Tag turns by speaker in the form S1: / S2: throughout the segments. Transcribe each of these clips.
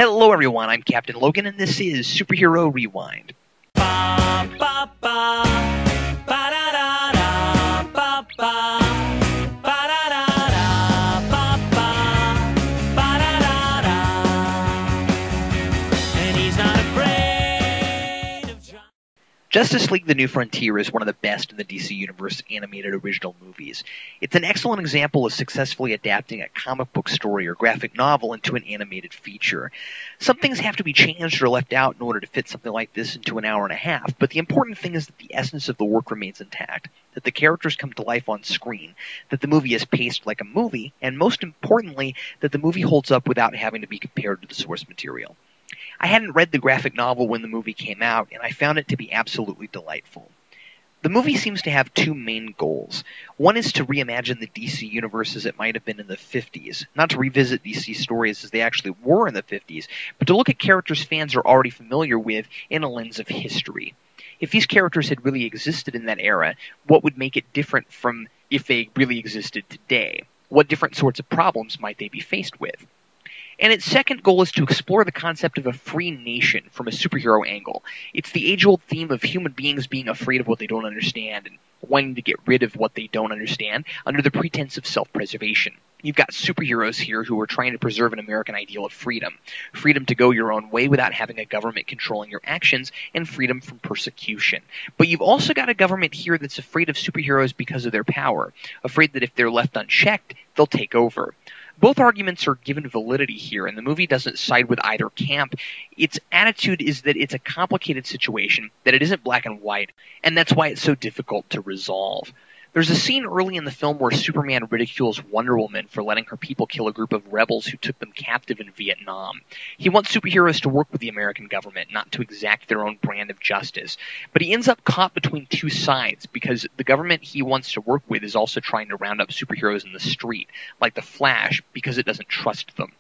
S1: Hello everyone, I'm Captain Logan and this is Superhero Rewind. Justice League The New Frontier is one of the best in the DC Universe animated original movies. It's an excellent example of successfully adapting a comic book story or graphic novel into an animated feature. Some things have to be changed or left out in order to fit something like this into an hour and a half, but the important thing is that the essence of the work remains intact, that the characters come to life on screen, that the movie is paced like a movie, and most importantly, that the movie holds up without having to be compared to the source material. I hadn't read the graphic novel when the movie came out, and I found it to be absolutely delightful. The movie seems to have two main goals. One is to reimagine the DC universe as it might have been in the 50s, not to revisit DC stories as they actually were in the 50s, but to look at characters fans are already familiar with in a lens of history. If these characters had really existed in that era, what would make it different from if they really existed today? What different sorts of problems might they be faced with? And its second goal is to explore the concept of a free nation from a superhero angle. It's the age-old theme of human beings being afraid of what they don't understand and wanting to get rid of what they don't understand under the pretense of self-preservation. You've got superheroes here who are trying to preserve an American ideal of freedom. Freedom to go your own way without having a government controlling your actions, and freedom from persecution. But you've also got a government here that's afraid of superheroes because of their power, afraid that if they're left unchecked, they'll take over. Both arguments are given validity here, and the movie doesn't side with either camp. Its attitude is that it's a complicated situation, that it isn't black and white, and that's why it's so difficult to resolve. There's a scene early in the film where Superman ridicules Wonder Woman for letting her people kill a group of rebels who took them captive in Vietnam. He wants superheroes to work with the American government, not to exact their own brand of justice. But he ends up caught between two sides, because the government he wants to work with is also trying to round up superheroes in the street, like the Flash, because it doesn't trust them.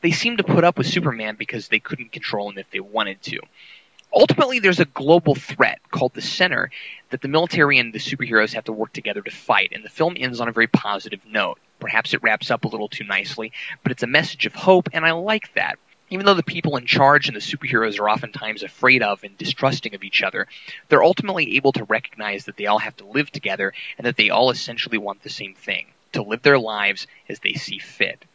S1: They seem to put up with Superman because they couldn't control him if they wanted to. Ultimately, there's a global threat called the Center that the military and the superheroes have to work together to fight, and the film ends on a very positive note. Perhaps it wraps up a little too nicely, but it's a message of hope, and I like that. Even though the people in charge and the superheroes are oftentimes afraid of and distrusting of each other, they're ultimately able to recognize that they all have to live together and that they all essentially want the same thing, to live their lives as they see fit.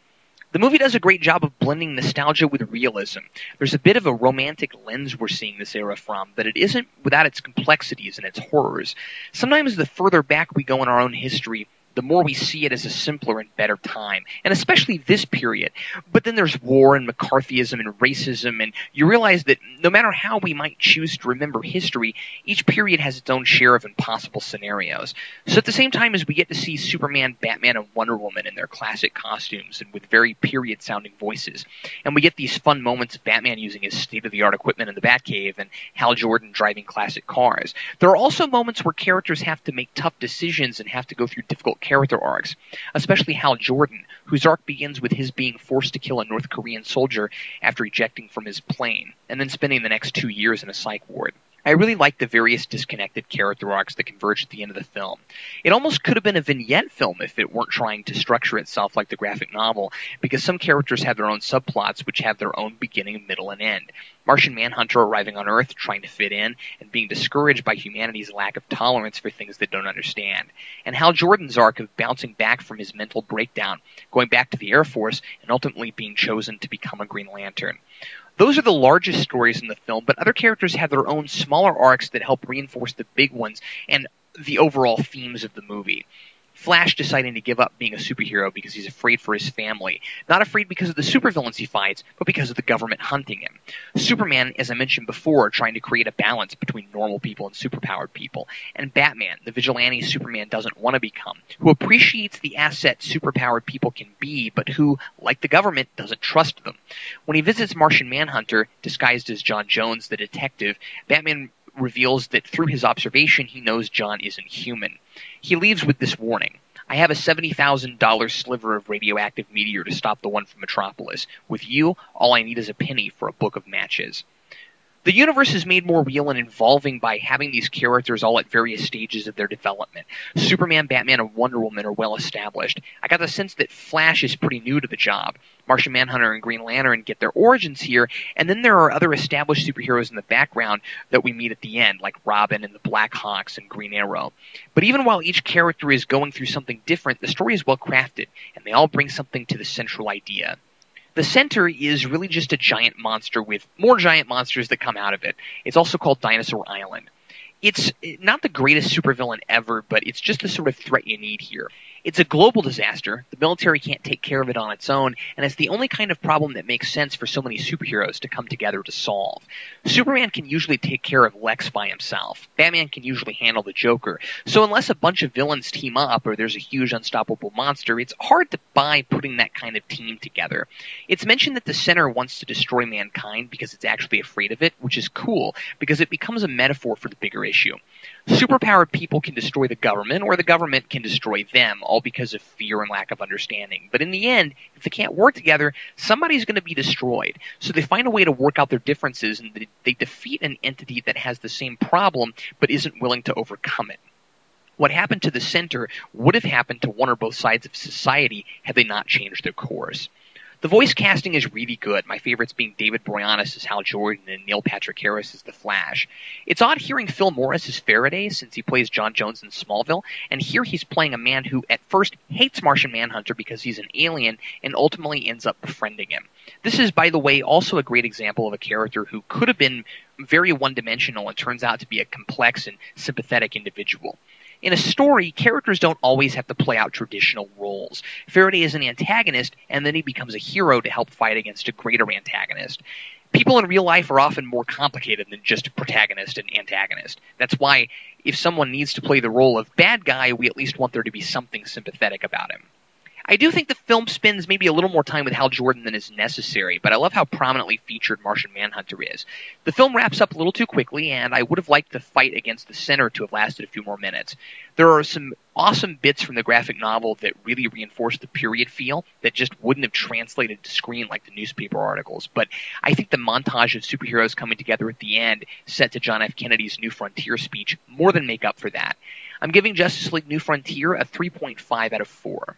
S1: The movie does a great job of blending nostalgia with realism. There's a bit of a romantic lens we're seeing this era from, but it isn't without its complexities and its horrors. Sometimes the further back we go in our own history, the more we see it as a simpler and better time, and especially this period. But then there's war and McCarthyism and racism, and you realize that no matter how we might choose to remember history, each period has its own share of impossible scenarios. So at the same time as we get to see Superman, Batman, and Wonder Woman in their classic costumes and with very period-sounding voices, and we get these fun moments of Batman using his state-of-the-art equipment in the Batcave and Hal Jordan driving classic cars, there are also moments where characters have to make tough decisions and have to go through difficult character arcs, especially Hal Jordan, whose arc begins with his being forced to kill a North Korean soldier after ejecting from his plane, and then spending the next 2 years in a psych ward. I really like the various disconnected character arcs that converge at the end of the film. It almost could have been a vignette film if it weren't trying to structure itself like the graphic novel, because some characters have their own subplots which have their own beginning, middle, and end. Martian Manhunter arriving on Earth, trying to fit in, and being discouraged by humanity's lack of tolerance for things they don't understand. And Hal Jordan's arc of bouncing back from his mental breakdown, going back to the Air Force, and ultimately being chosen to become a Green Lantern. Those are the largest stories in the film, but other characters have their own smaller arcs that help reinforce the big ones and the overall themes of the movie. Flash deciding to give up being a superhero because he's afraid for his family. Not afraid because of the supervillains he fights, but because of the government hunting him. Superman, as I mentioned before, trying to create a balance between normal people and superpowered people. And Batman, the vigilante Superman doesn't want to become, who appreciates the asset superpowered people can be, but who, like the government, doesn't trust them. When he visits Martian Manhunter, disguised as John Jones, the detective, Batman reveals that through his observation he knows John isn't human. He leaves with this warning: I have a $70,000 sliver of radioactive meteor to stop the one from Metropolis. With you, all I need is a penny for a book of matches. The universe is made more real and involving by having these characters all at various stages of their development. Superman, Batman, and Wonder Woman are well established. I got the sense that Flash is pretty new to the job. Martian Manhunter and Green Lantern get their origins here, and then there are other established superheroes in the background that we meet at the end, like Robin and the Blackhawks and Green Arrow. But even while each character is going through something different, the story is well crafted, and they all bring something to the central idea. The center is really just a giant monster with more giant monsters that come out of it. It's also called Dinosaur Island. It's not the greatest supervillain ever, but it's just the sort of threat you need here. It's a global disaster. The military can't take care of it on its own, and it's the only kind of problem that makes sense for so many superheroes to come together to solve. Superman can usually take care of Lex by himself. Batman can usually handle the Joker. So unless a bunch of villains team up or there's a huge unstoppable monster, it's hard to buy putting that kind of team together. It's mentioned that the center wants to destroy mankind because it's actually afraid of it, which is cool because it becomes a metaphor for the bigger issue. Superpowered people can destroy the government, or the government can destroy them, all because of fear and lack of understanding. But in the end, if they can't work together, somebody's going to be destroyed. So they find a way to work out their differences, and they defeat an entity that has the same problem but isn't willing to overcome it. What happened to the center would have happened to one or both sides of society had they not changed their course. The voice casting is really good, my favorites being David Boreanaz as Hal Jordan and Neil Patrick Harris as the Flash. It's odd hearing Phil Morris as Faraday since he plays John Jones in Smallville, and here he's playing a man who at first hates Martian Manhunter because he's an alien and ultimately ends up befriending him. This is, by the way, also a great example of a character who could have been very one-dimensional and turns out to be a complex and sympathetic individual. In a story, characters don't always have to play out traditional roles. Faraday is an antagonist, and then he becomes a hero to help fight against a greater antagonist. People in real life are often more complicated than just protagonist and antagonist. That's why, if someone needs to play the role of bad guy, we at least want there to be something sympathetic about him. I do think the film spends maybe a little more time with Hal Jordan than is necessary, but I love how prominently featured Martian Manhunter is. The film wraps up a little too quickly, and I would have liked the fight against the center to have lasted a few more minutes. There are some awesome bits from the graphic novel that really reinforce the period feel that just wouldn't have translated to screen like the newspaper articles, but I think the montage of superheroes coming together at the end, set to John F. Kennedy's New Frontier speech, more than make up for that. I'm giving Justice League New Frontier a 3.5 out of 4.